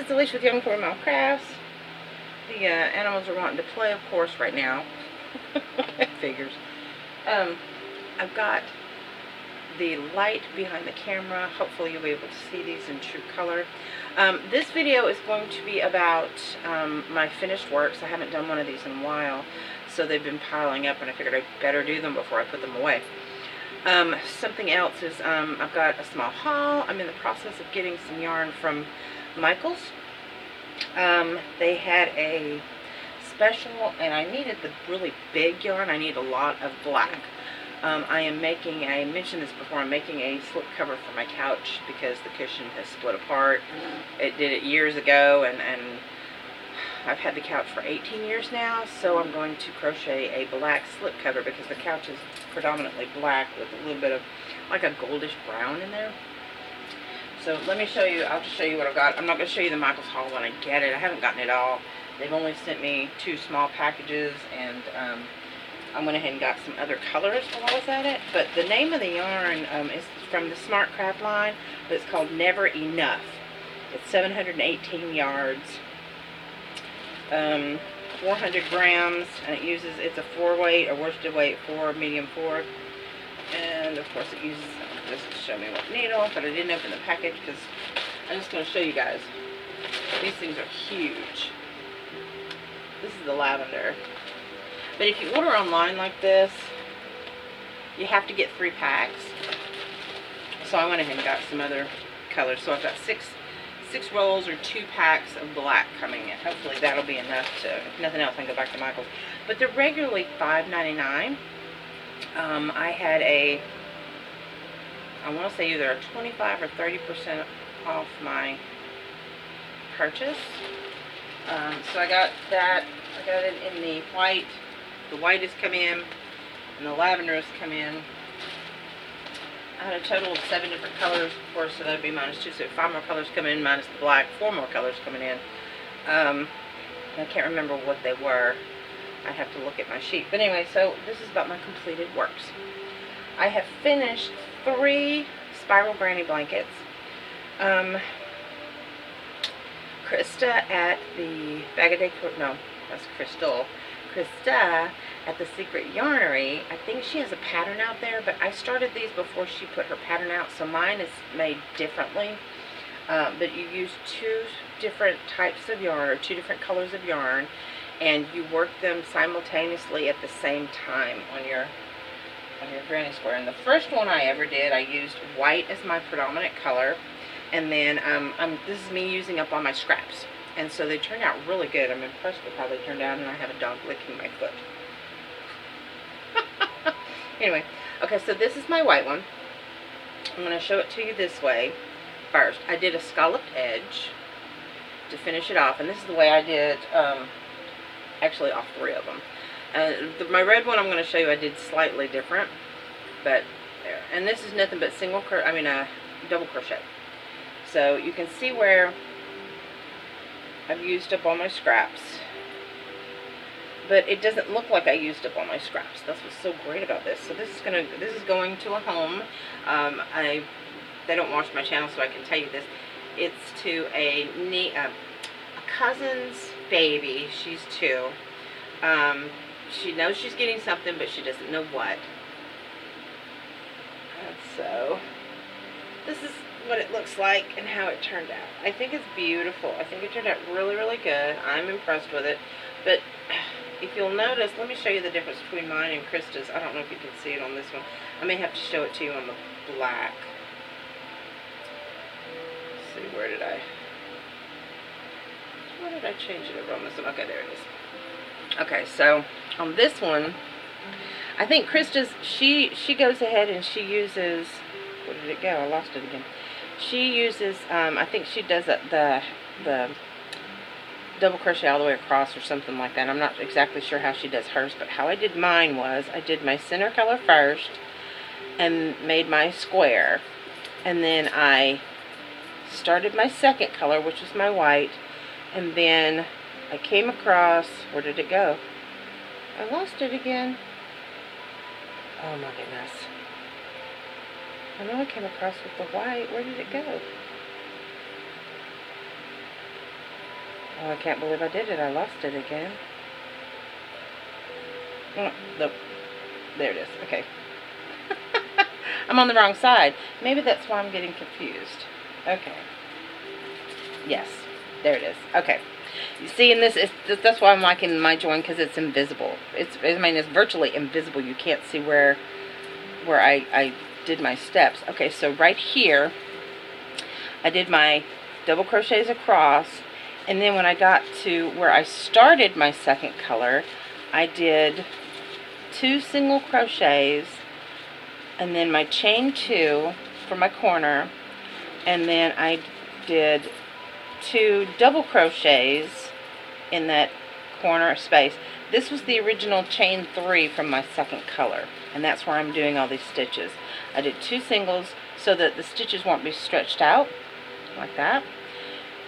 it's Alishia with Young Core Mile Crafts. The animals are wanting to play, of course, right now. Figures. I've got the light behind the camera. Hopefully you'll be able to see these in true color. This video is going to be about my finished works. I haven't done one of these in a while, so they've been piling up, and I figured I'd better do them before I put them away. Something else is I've got a small haul. I'm in the process of getting some yarn from Michael's. They had a special, and I needed the really big yarn. I need a lot of black. I am making, I mentioned this before, I'm making a slip cover for my couch because the cushion has split apart. It did it years ago, and I've had the couch for 18 years now, so I'm going to crochet a black slip cover because the couch is predominantly black with a little bit of like a goldish brown in there. So let me show you, I'll just show you what I've got. I'm not going to show you the Michael's haul when I get it. I haven't gotten it all. They've only sent me 2 small packages, and I went ahead and got some other colors while I was at it. But the name of the yarn is from the Smart Craft line, but it's called Never Enough. It's 718 yards, 400 grams, and it's a 4-weight, or worsted weight 4, medium 4. And of course it uses, just to show me what needle, but I didn't open the package because I'm just going to show you guys. These things are huge. This is the lavender. But if you order online like this, you have to get 3 packs. So I went ahead and got some other colors. So I've got 6 rolls or 2 packs of black coming in. Hopefully that'll be enough to, if nothing else, I can go back to Michael's. But they're regularly $5.99. I had a, I want to say either a 25 or 30% off my purchase. So I got that. I got it in the white. The white has come in, and the lavender has come in. I had a total of 7 different colors, of course, so that would be -2. So 5 more colors come in, minus the black, 4 more colors coming in. I can't remember what they were. I have to look at my sheet. But anyway, so this is about my completed works. I have finished 3 spiral granny blankets. Krista at the Bag of Day, no, that's Crystal. Krista at the Secret Yarnery, I think she has a pattern out there, but I started these before she put her pattern out, so mine is made differently. But you use 2 different types of yarn, or 2 different colors of yarn, and you work them simultaneously at the same time on your granny square. And the first one I ever did, I used white as my predominant color, and then this is me using up all my scraps. And so they turned out really good. I'm impressed with how they turned out, and I have a dog licking my foot. Anyway, okay, so this is my white one. I'm going to show it to you this way first. I did a scalloped edge to finish it off, and this is the way I did, actually all 3 of them. My red one I'm going to show you I did slightly different, but there. And this is nothing but double crochet. So you can see where I've used up all my scraps, but it doesn't look like I used up all my scraps. That's what's so great about this. So this is going to a home. They don't watch my channel, so I can tell you this. It's to a cousin's baby. She's 2. She knows she's getting something, but she doesn't know what. And so this is what it looks like and how it turned out. I think it's beautiful. I think it turned out really, really good. I'm impressed with it. But if you'll notice, let me show you the difference between mine and Krista's. I don't know if you can see it on this one. I may have to show it to you on the black. Let's see, where did I change it over on this one? Okay, there it is. Okay, so on this one, I think Krista's, she goes ahead and she uses, where did it go? I lost it again. She uses, I think she does the double crochet all the way across or something like that. I'm not exactly sure how she does hers, but how I did mine was I did my center color first and made my square, and then I started my second color, which was my white, and then I came across, where did it go? I lost it again. Oh my goodness. I know I came across with the white. Where did it go? Oh, I can't believe I did it. I lost it again. Nope. There it is. Okay. I'm on the wrong side. Maybe that's why I'm getting confused. Okay. Yes. There it is. Okay. You see, in this, that's why I'm liking my join, because it's invisible. I mean, it's virtually invisible. You can't see where I did my steps. Okay, so right here, I did my double crochets across, and then when I got to where I started my second color, I did 2 single crochets, and then my chain 2 for my corner, and then I did 2 double crochets in that corner space. This was the original chain 3 from my second color, and that's where I'm doing all these stitches. I did 2 singles so that the stitches won't be stretched out like that,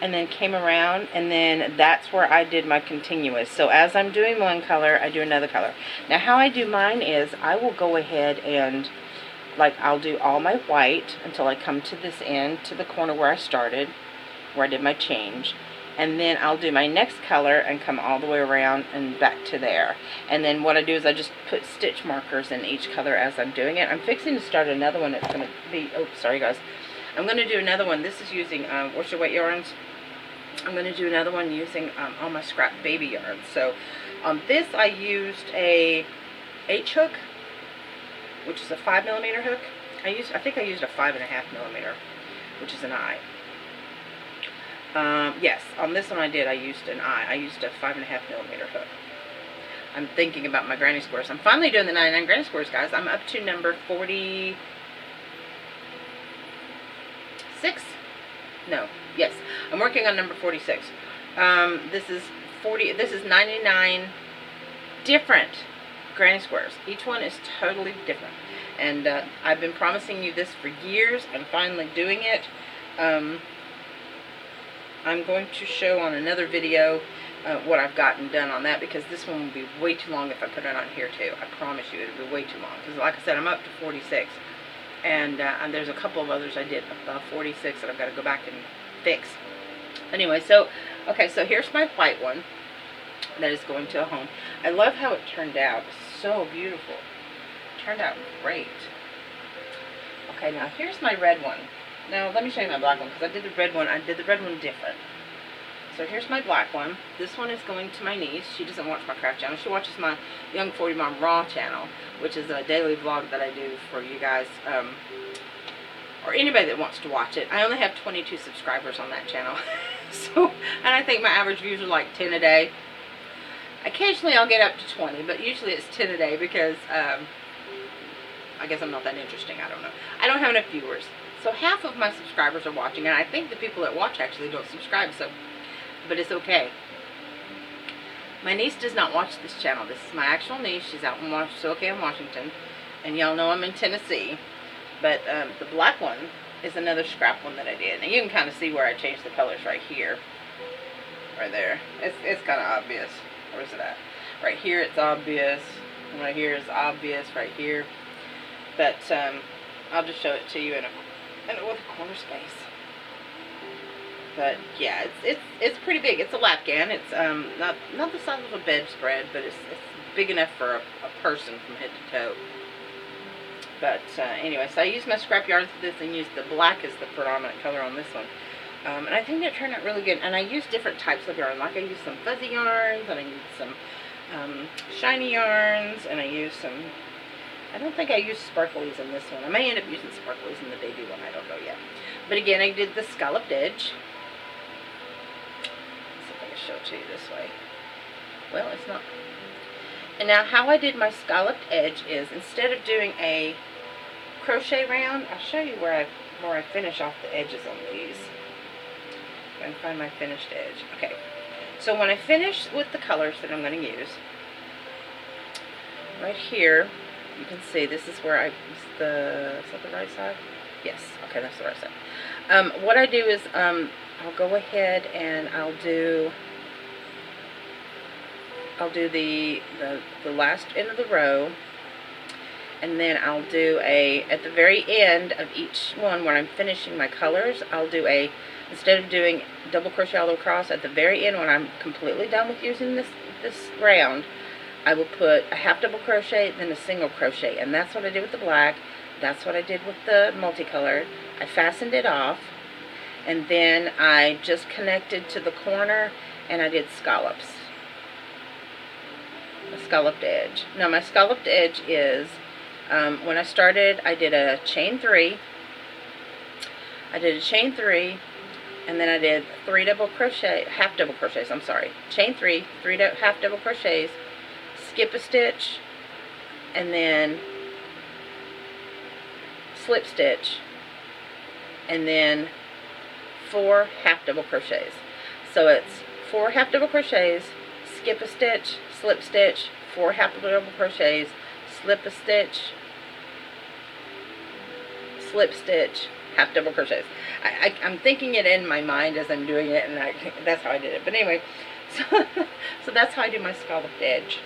and then came around, and then that's where I did my continuous. So as I'm doing one color, I do another color. Now how I do mine is I will go ahead and, like, I'll do all my white until I come to this end, to the corner where I started, where I did my change, and then I'll do my next color and come all the way around and back to there. And then what I do is I just put stitch markers in each color as I'm doing it. I'm fixing to start another one. It's going to be, oh, sorry guys. I'm going to do another one. This is using worsted weight yarns. I'm going to do another one using all my scrap baby yarns. So on this I used a H hook, which is a 5mm hook. I think I used a 5.5mm, which is an eye. Yes, on this one I used an eye. I used a 5.5mm hook. I'm thinking about my granny squares. I'm finally doing the 99 granny squares, guys. I'm up to number 46. No, yes, I'm working on number 46. This is 99 different granny squares. Each one is totally different. And I've been promising you this for years. I'm finally doing it. I'm going to show on another video what I've gotten done on that, because this one will be way too long if I put it on here too. I promise you it'll be way too long, because like I said, I'm up to 46, and there's a couple of others I did above 46 that I've got to go back and fix. Anyway, so okay, so here's my white one that is going to a home. I love how it turned out. It's so beautiful. It turned out great. Okay, now here's my red one. Now, let me show you my black one, because I did the red one different. So here's my black one. This one is going to my niece. She doesn't watch my craft channel. She watches my Young 40 Mom Raw channel, which is a daily vlog that I do for you guys, or anybody that wants to watch it. I only have 22 subscribers on that channel. So, and I think my average views are like 10 a day. Occasionally I'll get up to 20, but usually it's 10 a day, because I guess I'm not that interesting. I don't know. I don't have enough viewers. So half of my subscribers are watching, and I think the people that watch actually don't subscribe, so, but it's okay. My niece does not watch this channel. This is my actual niece. She's out in Washington, and y'all know I'm in Tennessee. But the black one is another scrap one that I did. And you can kind of see where I changed the colors right here. Right there. It's kind of obvious. Where is it at? Right here it's obvious. And right here is obvious right here. But I'll just show it to you with a corner space. But yeah, it's pretty big. It's a Lapgan. It's not the size of a bedspread, but it's big enough for a person from head to toe. But anyway, so I used my scrap yarns for this, and used the black as the predominant color on this one. And I think that turned out really good. And I used different types of yarn. Like I used some fuzzy yarns, and I used some shiny yarns, and I used some, I don't think I used sparklies in this one. I may end up using sparklies in the baby one. I don't know yet. But again, I did the scalloped edge. Let's see if I can show it to you this way. Well, it's not. And now how I did my scalloped edge is, instead of doing a crochet round, I'll show you where I finish off the edges on these. If I can find my finished edge. Okay. So when I finish with the colors that I'm going to use, right here, you can see this is where is that the right side? Yes. Okay, that's the right side. What I do is I'll go ahead and I'll do the last end of the row, and then I'll do at the very end of each one where I'm finishing my colors, I'll do a instead of doing double crochet all the way across, at the very end when I'm completely done with using this round, I will put a half double crochet, then a single crochet, and that's what I did with the black. That's what I did with the multicolored. I fastened it off, and then I just connected to the corner, and I did scallops. A scalloped edge. Now my scalloped edge is, when I started, I did a chain 3. I did a chain 3, and then I did 3 double crochet, half double crochets, I'm sorry. Chain 3, 3 half double crochets, skip a stitch, and then slip stitch, and then 4 half double crochets. So it's 4 half double crochets, skip a stitch, slip stitch, 4 half double crochets, slip a stitch, slip stitch, half double crochets. I'm thinking it in my mind as I'm doing it, and that's how I did it. But anyway, so that's how I do my scalloped edge.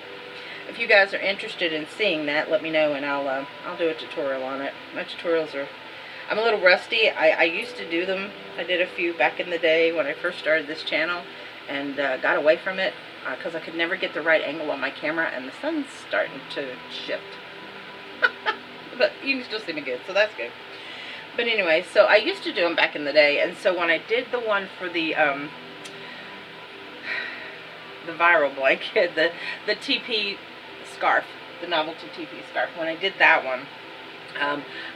If you guys are interested in seeing that, let me know, and I'll do a tutorial on it. My tutorials are, I'm a little rusty. I used to do them. I did a few back in the day when I first started this channel, and got away from it because I could never get the right angle on my camera, and the sun's starting to shift. But you can still see me good, so that's good. But anyway, so I used to do them back in the day, and so when I did the one for the viral blanket, the TP scarf, the novelty TP scarf, when I did that one,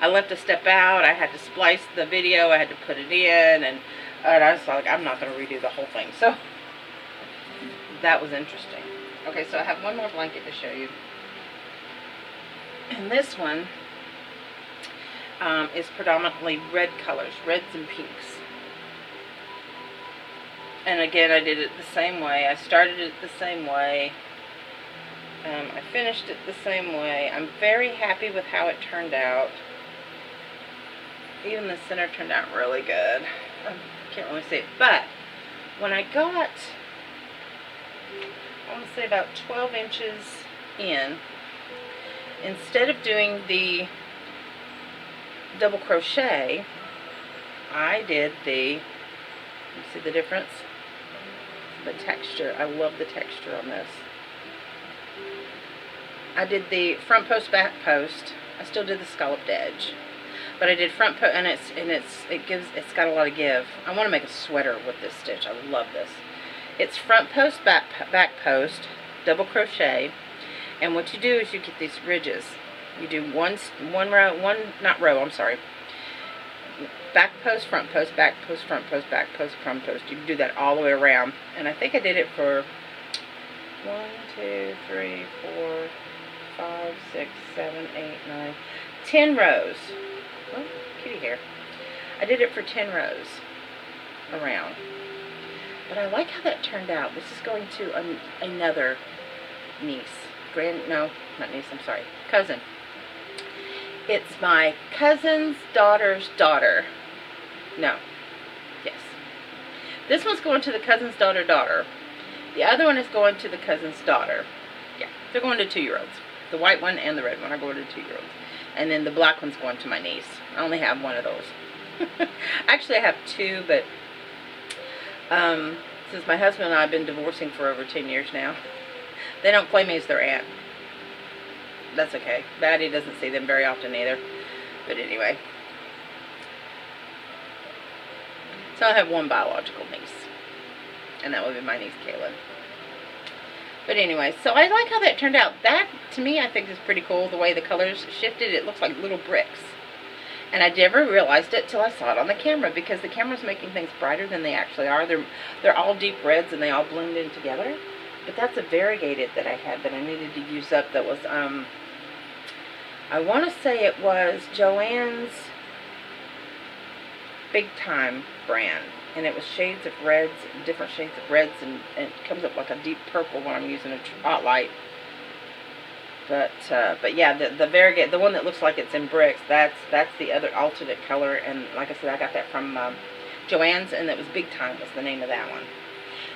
I left a step out. I had to splice the video, I had to put it in, and I was like, I'm not going to redo the whole thing. So that was interesting. Okay, so I have one more blanket to show you, and this one is predominantly red colors, reds and pinks. And again, I did it the same way. I started it the same way. I finished it the same way. I'm very happy with how it turned out. Even the center turned out really good. I can't really see it. But when I got, I want to say about 12 inches in, instead of doing the double crochet, I did the, you see the difference? The texture. I love the texture on this. I did the front post, back post. I still did the scalloped edge, but I did front post, and it's got a lot of give. I want to make a sweater with this stitch. I love this. It's front post, back post, double crochet, and what you do is you get these ridges. You do one row, not row, I'm sorry. Back post, front post, back post, front post, back post, front post. You do that all the way around. And I think I did it for 1, 2, 3, 4, 5, 6, 7, 8, 9, 10 rows. Oh, kitty hair. I did it for 10 rows around. But I like how that turned out. This is going to another niece. No, not niece, I'm sorry. Cousin. It's my cousin's daughter's daughter. No. Yes. This one's going to the cousin's daughter. The other one is going to the cousin's daughter. Yeah, they're going to 2-year-olds. The white one and the red one are going to 2-year-olds. And then the black one's going to my niece. I only have one of those. Actually, I have 2, but since my husband and I have been divorcing for over 10 years now, they don't claim me as their aunt. That's okay. Daddy doesn't see them very often either. But anyway. So I have one biological niece. And that would be my niece, Kaylin. But anyway, so I like how that turned out. That, to me, I think is pretty cool. The way the colors shifted, it looks like little bricks. And I never realized it till I saw it on the camera, because the camera's making things brighter than they actually are. They're all deep reds and they all blend in together. But that's a variegated that I had that I needed to use up that was, I want to say it was Joann's Big Time brand. And it was shades of reds, different shades of reds, and it comes up like a deep purple when I'm using a spotlight. But yeah, the variegated, the one that looks like it's in bricks, that's the other alternate color. And like I said, I got that from Joann's, and it was Big Time was the name of that one.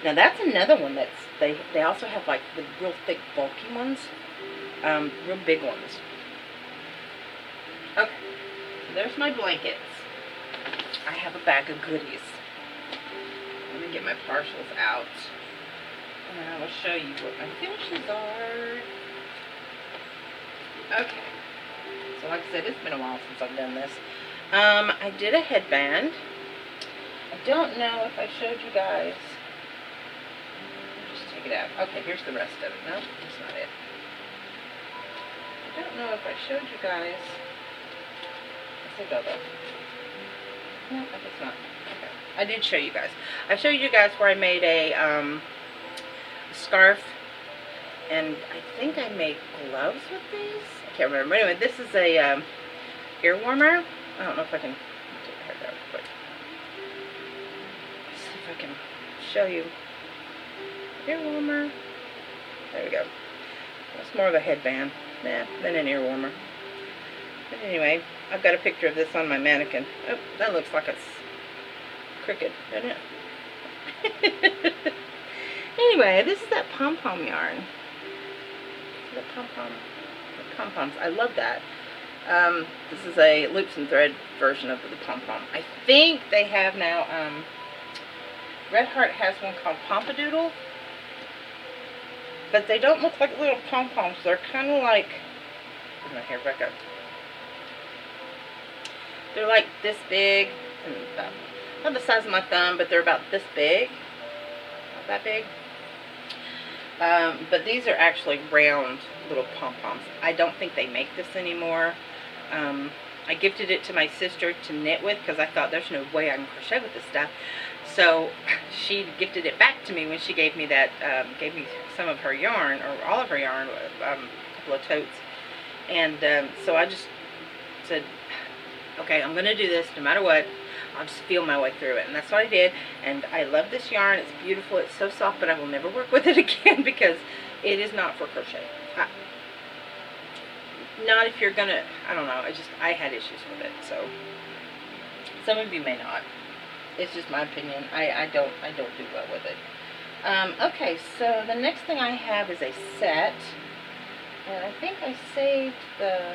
Now that's another one that's, they also have like the real thick bulky ones, real big ones. Okay, so there's my blankets. I have a bag of goodies. Let me get my partials out. And I will show you what my finishes are. Okay. So like I said, it's been a while since I've done this. I did a headband. I don't know if I showed you guys. Just take it out. Okay, here's the rest of it. No, that's not it. I don't know if I showed you guys. I said Dodo. No, I guess not. Okay. I did show you guys. I showed you guys where I made a scarf, and I think I made gloves with these. I can't remember. Anyway, this is a ear warmer. I don't know if I can take the hair down real quick. Let's see if I can show you. Ear warmer. There we go. It's more of a headband than an ear warmer. But anyway, I've got a picture of this on my mannequin. Oh, that looks like it's crooked, doesn't it? Anyway, this is that pom-pom yarn. The pom-poms. I love that. This is a loops and thread version of the pom-pom. I think they have now, Red Heart has one called Pompadoodle. But they don't look like little pom-poms. They're kind of like, put my hair back up. They're like this big, and not the size of my thumb, but they're about this big. Not that big. But these are actually round little pom-poms. I don't think they make this anymore. I gifted it to my sister to knit with because I thought there's no way I can crochet with this stuff. So she gifted it back to me when she gave me that, gave me some of her yarn, or all of her yarn, a couple of totes. And so I just said, okay, I'm going to do this no matter what. I'll just feel my way through it. And that's what I did. And I love this yarn. It's beautiful. It's so soft, but I will never work with it again because it is not for crochet. Not if you're going to, I don't know. I had issues with it. So some of you may not. It's just my opinion. I don't do well with it. Okay, so the next thing I have is a set. And I think I saved the,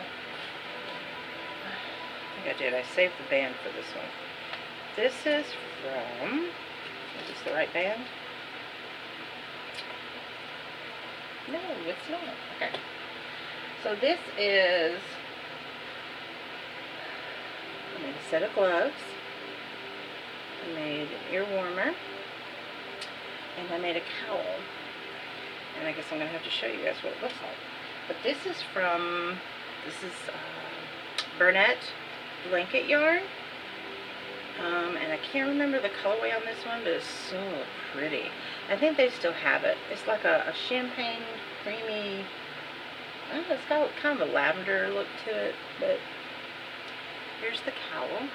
I did. I saved the band for this one. This is from, is this the right band? No, it's not. Okay. So this is, I made a set of gloves. I made an ear warmer. And I made a cowl. And I guess I'm going to have to show you guys what it looks like. But this is from, this is Burnett blanket yarn. And I can't remember the colorway on this one, but it's so pretty. I think they still have it. It's like a champagne creamy, I don't know, it's got kind of a lavender look to it, but here's the cowl.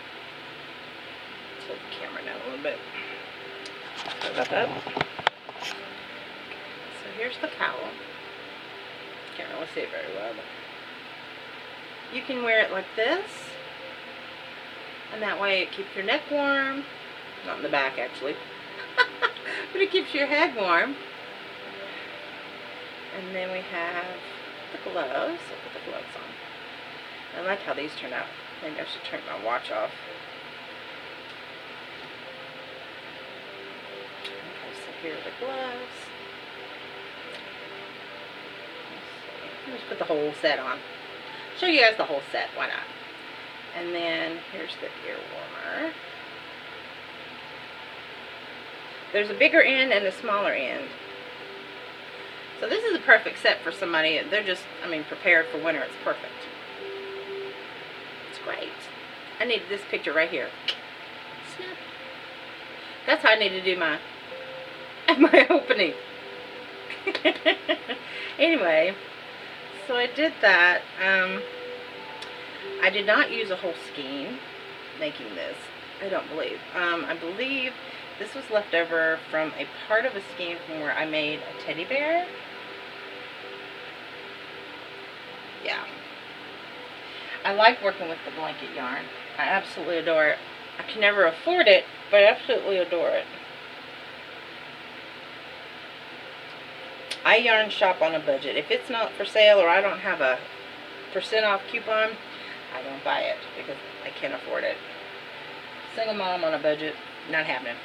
Tilt the camera down a little bit. Sorry about that. So here's the cowl. Can't really see it very well, but you can wear it like this. And that way it keeps your neck warm. Not in the back, actually. But it keeps your head warm. And then we have the gloves. I'll put the gloves on. I like how these turn out. Maybe I should turn my watch off. Okay, so here are the gloves. Let's put the whole set on. Show you guys the whole set. Why not? And then here's the ear warmer. There's a bigger end and a smaller end. So this is a perfect set for somebody. They're just, I mean, prepared for winter. It's perfect. It's great. I need this picture right here. Snap. That's how I need to do my opening. Anyway, so I did that. I did not use a whole skein making this. I don't believe. I believe this was left over from a part of a skein from where I made a teddy bear. Yeah. I like working with the blanket yarn. I absolutely adore it. I can never afford it, but I absolutely adore it. I yarn shop on a budget. If it's not for sale or I don't have a % off coupon, I don't buy it because I can't afford it. Single mom on a budget, not happening.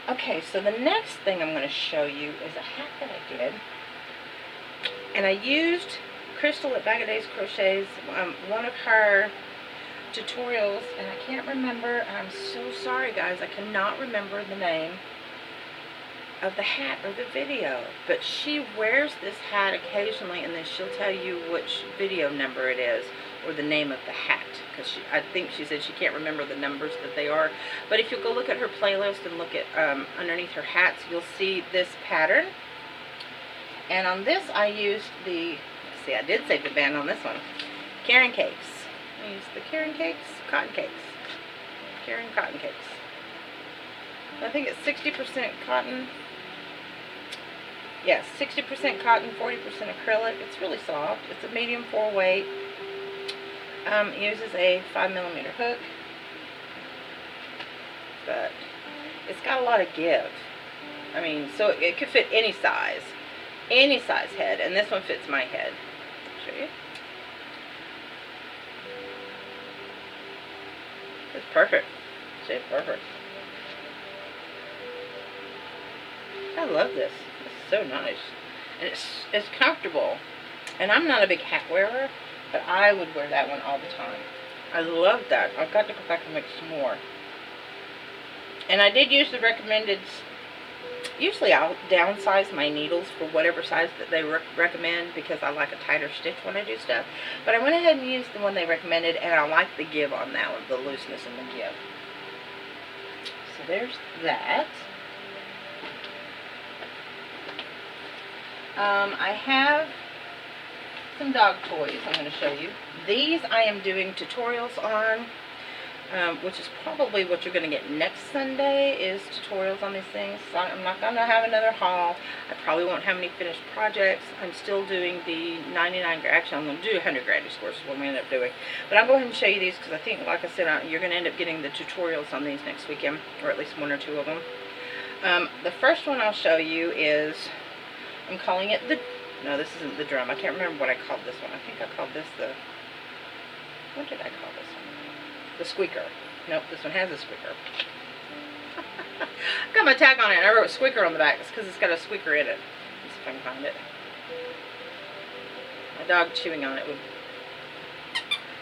Okay, so the next thing I'm going to show you is a hat that I did. And I used Crystal at Bag of Days Crochets, one of her tutorials, and I can't remember, I'm so sorry guys, I cannot remember the name of the hat or the video, but she wears this hat occasionally, and then she'll tell you which video number it is or the name of the hat, because I think she said she can't remember the numbers that they are. But if you go look at her playlist and look at underneath her hats, you'll see this pattern. And on this I used the, see, I did save the band on this one, Caring Cakes. I used the Caring Cakes, Cotton Cakes, Caring Cotton Cakes. I think it's 60% cotton. Yes, 60% cotton, 40% acrylic. It's really soft. It's a medium 4 weight. It uses a 5mm hook, but it's got a lot of give. I mean, so it could fit any size head, and this one fits my head. I'll show you. It's perfect. It's perfect. I love this. It's so nice, and it's comfortable. And I'm not a big hat wearer, but I would wear that one all the time. I love that. I've got to go back and make some more. And I did use the recommended. Usually I'll downsize my needles for whatever size that they recommend, because I like a tighter stitch when I do stuff. But I went ahead and used the one they recommended, and I like the give on that one, the looseness and the give. So there's that. I have some dog toys I'm going to show you. These I am doing tutorials on, which is probably what you're going to get next Sunday, is tutorials on these things. So I'm not going to have another haul. I probably won't have any finished projects. I'm still doing the 99, actually I'm going to do 100 Granny Scores is what we end up doing. But I'll go ahead and show you these, because I think, like I said, you're going to end up getting the tutorials on these next weekend, or at least 1 or 2 of them. The first one I'll show you is, I'm calling it the, no, this isn't the drum. I can't remember what I called this one. I think I called this the, what did I call this one? The squeaker. Nope, this one has a squeaker. Got my tag on it, and I wrote squeaker on the back. It's because it's got a squeaker in it. Let's see if I can find it. My dog chewing on it would,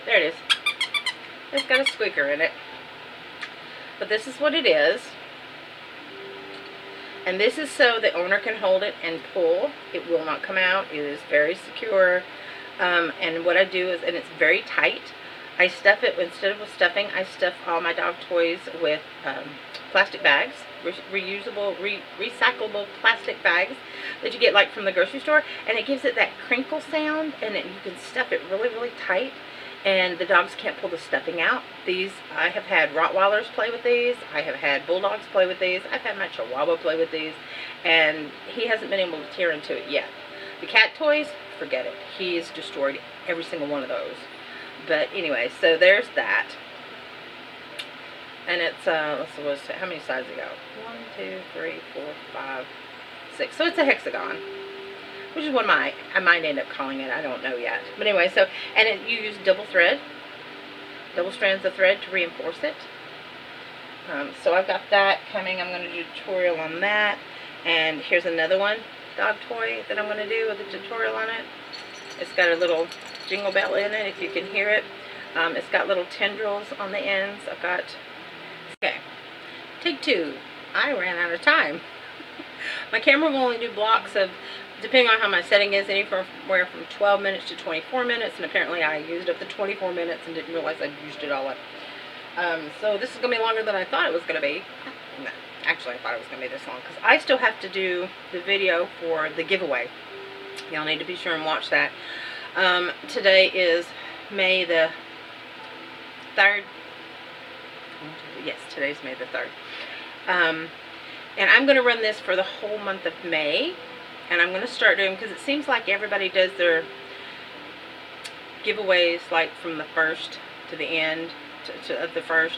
there it is. It's got a squeaker in it. But this is what it is. And this is so the owner can hold it and pull. It will not come out. It is very secure. And what I do is, and it's very tight, I stuff it, instead of with stuffing, I stuff all my dog toys with plastic bags, reusable, recyclable plastic bags that you get like from the grocery store. And it gives it that crinkle sound, and you can stuff it really, really tight. And the dogs can't pull the stuffing out. These, I have had Rottweilers play with these. I have had Bulldogs play with these. I've had my Chihuahua play with these. And he hasn't been able to tear into it yet. The cat toys, forget it. He's destroyed every single one of those. But anyway, so there's that. And it's, let's see, how many sides it got? 1, 2, 3, 4, 5, 6. So it's a hexagon, which is what I might end up calling it. I don't know yet. But anyway, so, and you use double strands of thread to reinforce it. So I've got that coming. I'm going to do a tutorial on that. And here's another one, dog toy, that I'm going to do with a tutorial on it. It's got a little jingle bell in it, if you can hear it. It's got little tendrils on the ends. I've got, okay, take 2. I ran out of time. My camera will only do blocks of, depending on how my setting is, anywhere from 12 minutes to 24 minutes, and apparently I used up the 24 minutes and didn't realize I used it all up. So this is going to be longer than I thought it was going to be. No, actually I thought it was going to be this long, because I still have to do the video for the giveaway. Y'all need to be sure and watch that. Today is May the 3rd. Yes, today's May the 3rd. And I'm going to run this for the whole month of May. And I'm going to start doing, because it seems like everybody does their giveaways like from the 1st to the end of the 1st.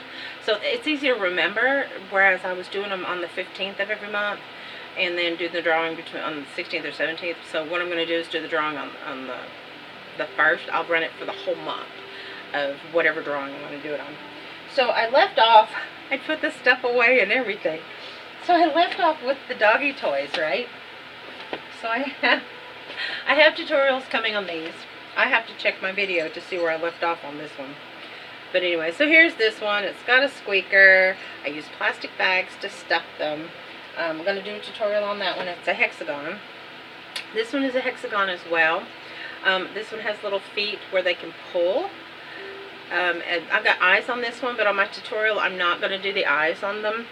So it's easy to remember, whereas I was doing them on the 15th of every month, and then do the drawing on the 16th or 17th. So what I'm going to do is do the drawing on the 1st. I'll run it for the whole month of whatever drawing I want to do it on. So I left off, I put this stuff away and everything. So I left off with the doggy toys, right? So I have tutorials coming on these. I have to check my video to see where I left off on this one. But anyway, so here's this one. It's got a squeaker. I use plastic bags to stuff them. I'm going to do a tutorial on that one. It's a hexagon. This one is a hexagon as well. This one has little feet where they can pull. And I've got eyes on this one, but on my tutorial I'm not going to do the eyes on them.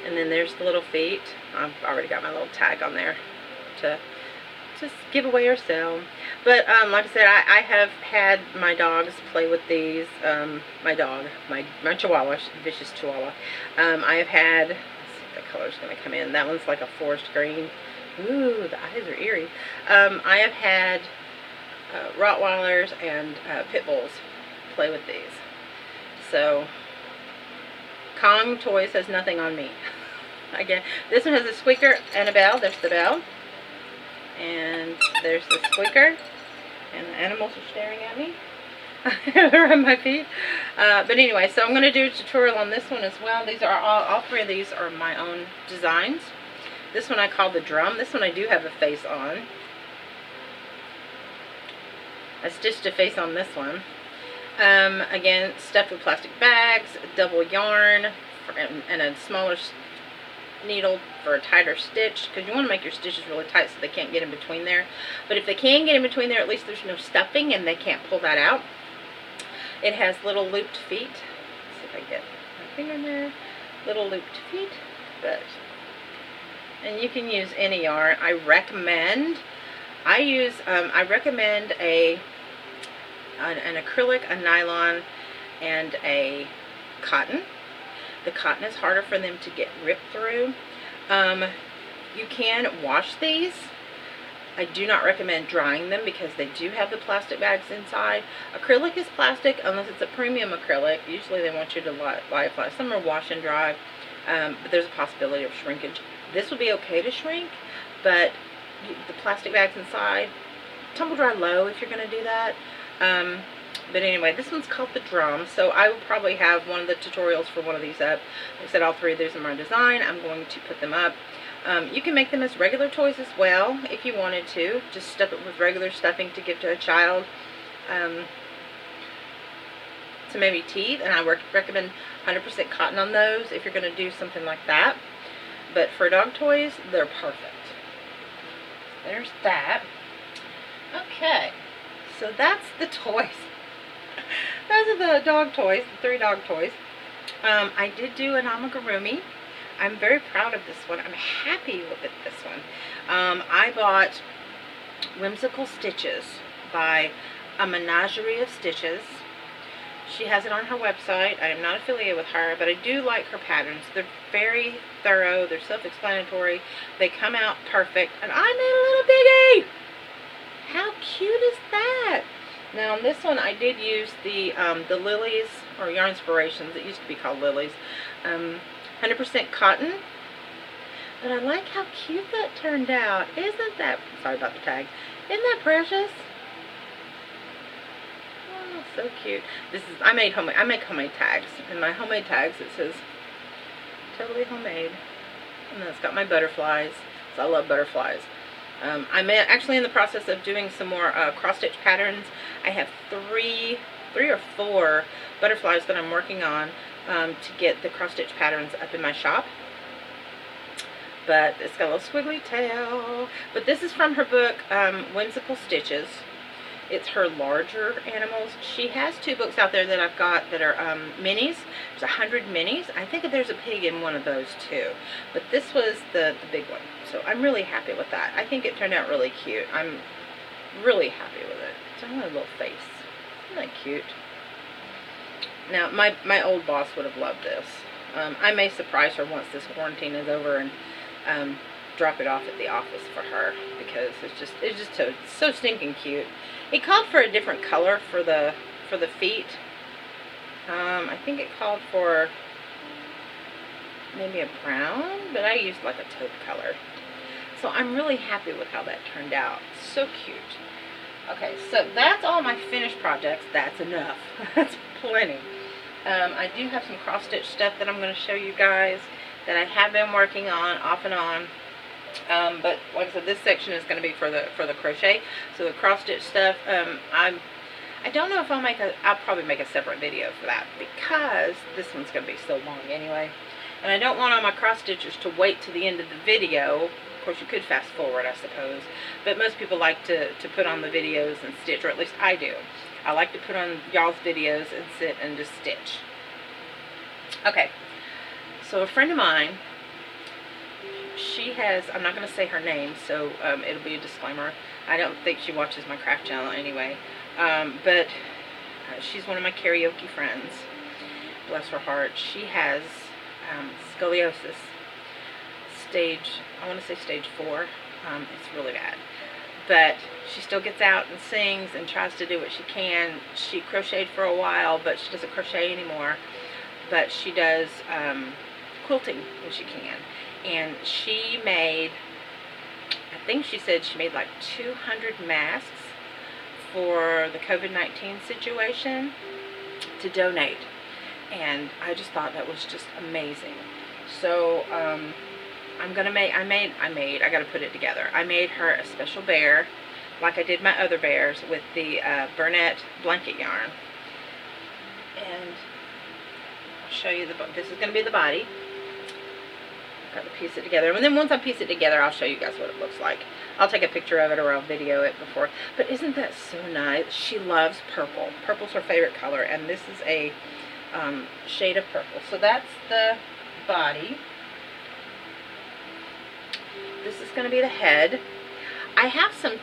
And then there's the little feet. I've already got my little tag on there to just give away or sell. But like I said, I have had my dogs play with these. My dog, my Chihuahua, vicious Chihuahua. I have had, let's see if the color's going to come in. That one's like a forest green. Ooh, the eyes are eerie. I have had Rottweilers and Pit Bulls play with these. So Kong Toys has nothing on me. Again, this one has a squeaker and a bell. There's the bell. And there's the squeaker. And the animals are staring at me. They're on my feet. But anyway, so I'm going to do a tutorial on this one as well. These are all three of these are my own designs. This one I call the drum. This one I do have a face on. I stitched a face on this one. Again, stuffed with plastic bags, double yarn, and a smaller needle for a tighter stitch, because you want to make your stitches really tight so they can't get in between there. But if they can get in between there, at least there's no stuffing and they can't pull that out. It has little looped feet. Let's see if I get my finger in there. Little looped feet, and you can use any yarn. I recommend an acrylic, a nylon, and a cotton. The cotton is harder for them to get ripped through. You can wash these. I do not recommend drying them because they do have the plastic bags inside. Acrylic is plastic unless it's a premium acrylic. Usually they want you to lie flat. Some are wash and dry, but there's a possibility of shrinkage. This would be okay to shrink, but the plastic bags inside, tumble dry low if you're going to do that. But anyway, this one's called the drum, so I will probably have one of the tutorials for one of these up. Like I said, all three of these are my design. I'm going to put them up. You can make them as regular toys as well if you wanted to. Just stuff it with regular stuffing to give to a child. To maybe teeth, and I recommend 100% cotton on those if you're going to do something like that. But for dog toys, they're perfect. There's that. Okay, so that's the toys. Those are the dog toys, the 3 dog toys. I did do an amigurumi. I'm very proud of this one. I'm happy with this one. I bought Whimsical Stitches by A Menagerie of Stitches. She has it on her website. I am not affiliated with her, but I do like her patterns. They're very thorough. They're self-explanatory. They come out perfect. And I made a little biggie! How cute is that? Now on this one I did use the Lilies, or Yarn Inspirations. It used to be called Lilies. 100% cotton. But I like how cute that turned out. Isn't that, sorry about the tag. Isn't that precious? Oh, so cute. This is, I make homemade tags. In my homemade tags it says totally homemade. And then it's got my butterflies. So I love butterflies. I'm actually in the process of doing some more cross-stitch patterns. I have three or four butterflies that I'm working on to get the cross-stitch patterns up in my shop. But it's got a little squiggly tail. But this is from her book, Whimsical Stitches. It's her larger animals. She has 2 books out there that I've got that are minis. There's 100 minis. I think there's a pig in one of those too. But this was the big one. So I'm really happy with that. I think it turned out really cute. I'm really happy with it. It's only a little face. Isn't that cute? Now, my old boss would have loved this. I may surprise her once this quarantine is over and drop it off at the office for her, because it's just so stinking cute. It called for a different color for the feet. I think it called for maybe a brown, but I used like a taupe color. So I'm really happy with how that turned out. So cute. Okay, so that's all my finished projects. That's enough. That's plenty. I do have some cross-stitch stuff that I'm going to show you guys. that I have been working on off and on. But like I said, this section is going to be for the crochet. So the cross stitch stuff, I don't know if I'll probably make a separate video for that, because this one's going to be so long anyway. And I don't want all my cross stitchers to wait to the end of the video. Of course, you could fast forward, I suppose. But most people like to put on the videos and stitch, or at least I do. I like to put on y'all's videos and sit and just stitch. Okay, so a friend of mine, she has, I'm not going to say her name, so it'll be a disclaimer. I don't think she watches my craft channel anyway. But she's one of my karaoke friends. Bless her heart. She has scoliosis. I want to say stage 4. It's really bad. But she still gets out and sings and tries to do what she can. She crocheted for a while, but she doesn't crochet anymore. But she does quilting when she can. And she made, I think she said she made like 200 masks for the COVID-19 situation to donate. And I just thought that was just amazing. So I gotta put it together. I made her a special bear, like I did my other bears, with the Burnett blanket yarn. And I'll show you this is gonna be the body. Got to piece it together, and then once I piece it together, I'll show you guys what it looks like. I'll take a picture of it, or I'll video it before. But isn't that so nice? She loves purple. Purple's her favorite color, and this is a shade of purple. So that's the body. This is going to be the head. I have some,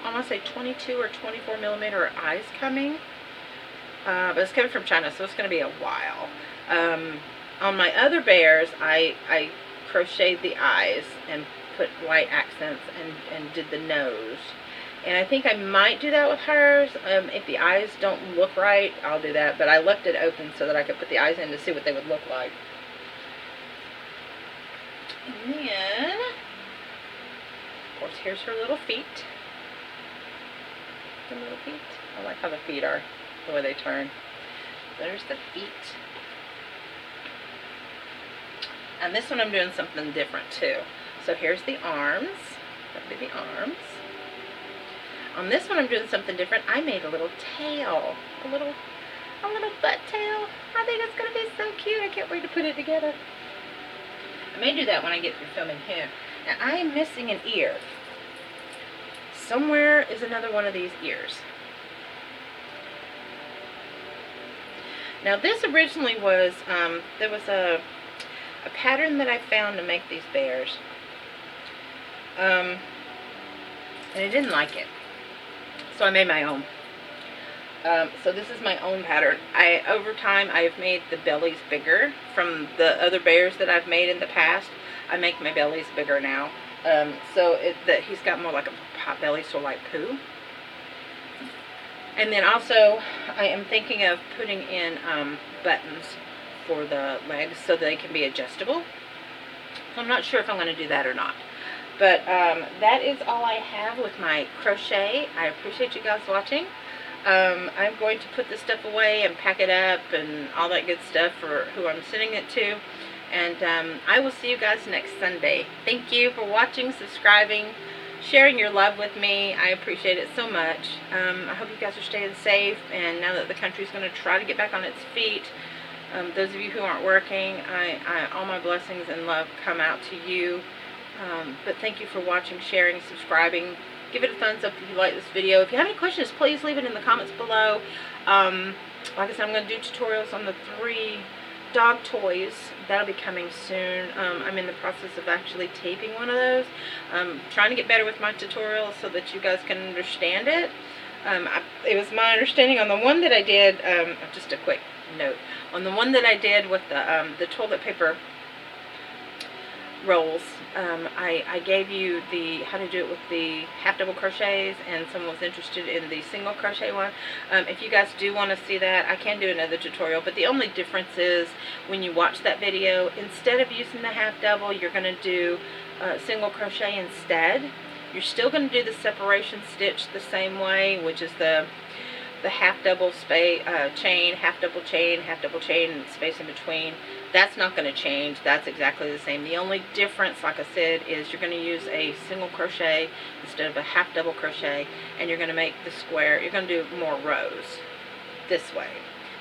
I want to say 22 or 24 millimeter eyes coming, but it's coming from China, so it's going to be a while. On my other bears, I crocheted the eyes and put white accents and did the nose. And I think I might do that with hers. If the eyes don't look right, I'll do that. But I left it open so that I could put the eyes in to see what they would look like. And then, of course, here's her little feet. The little feet. I like how the feet are, the way they turn. There's the feet. And this one I'm doing something different too. So here's the arms. That'll be the arms. On this one I'm doing something different. I made a little tail. A little butt tail. I think it's going to be so cute. I can't wait to put it together. I may do that when I get through filming him. Now I am missing an ear. Somewhere is another one of these ears. Now this originally was, there was a pattern that I found to make these bears, and I didn't like it, so I made my own. So this is my own pattern. Over time I have made the bellies bigger from the other bears that I've made in the past. I make my bellies bigger now, so he's got more like a pot belly, so like poo. And then also I am thinking of putting in buttons for the legs so they can be adjustable. So I'm not sure if I'm going to do that or not. But that is all I have with my crochet. I appreciate you guys watching. I'm going to put this stuff away and pack it up and all that good stuff for who I'm sending it to. And I will see you guys next Sunday. Thank you for watching, subscribing, sharing your love with me. I appreciate it so much. I hope you guys are staying safe. And now that the country's going to try to get back on its feet, those of you who aren't working, all my blessings and love come out to you. But thank you for watching, sharing, subscribing. Give it a thumbs up if you like this video. If you have any questions, please leave it in the comments below. Like I said, I'm going to do tutorials on the 3 dog toys. That'll be coming soon. I'm in the process of actually taping one of those. I'm trying to get better with my tutorials so that you guys can understand it. It was my understanding on the one that I did, just a quick note, on the one that I did with the toilet paper rolls, I gave you how to do it with the half double crochets, and someone was interested in the single crochet one. If you guys do want to see that, I can do another tutorial, but the only difference is when you watch that video, instead of using the half double, you're going to do single crochet instead. You're still going to do the separation stitch the same way, which is the half double chain, half double chain, and space in between. That's not going to change. That's exactly the same. The only difference, like I said, is you're going to use a single crochet instead of a half double crochet, and you're going to make the square, you're going to do more rows this way.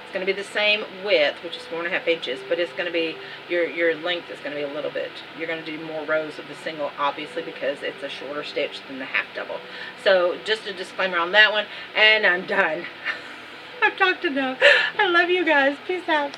It's going to be the same width, which is 4.5 inches, but it's going to be, your length is going to be a little bit, you're going to do more rows of the single, obviously, because it's a shorter stitch than the half double. So just a disclaimer on that one, and I'm done. I've talked enough. I love you guys. Peace out.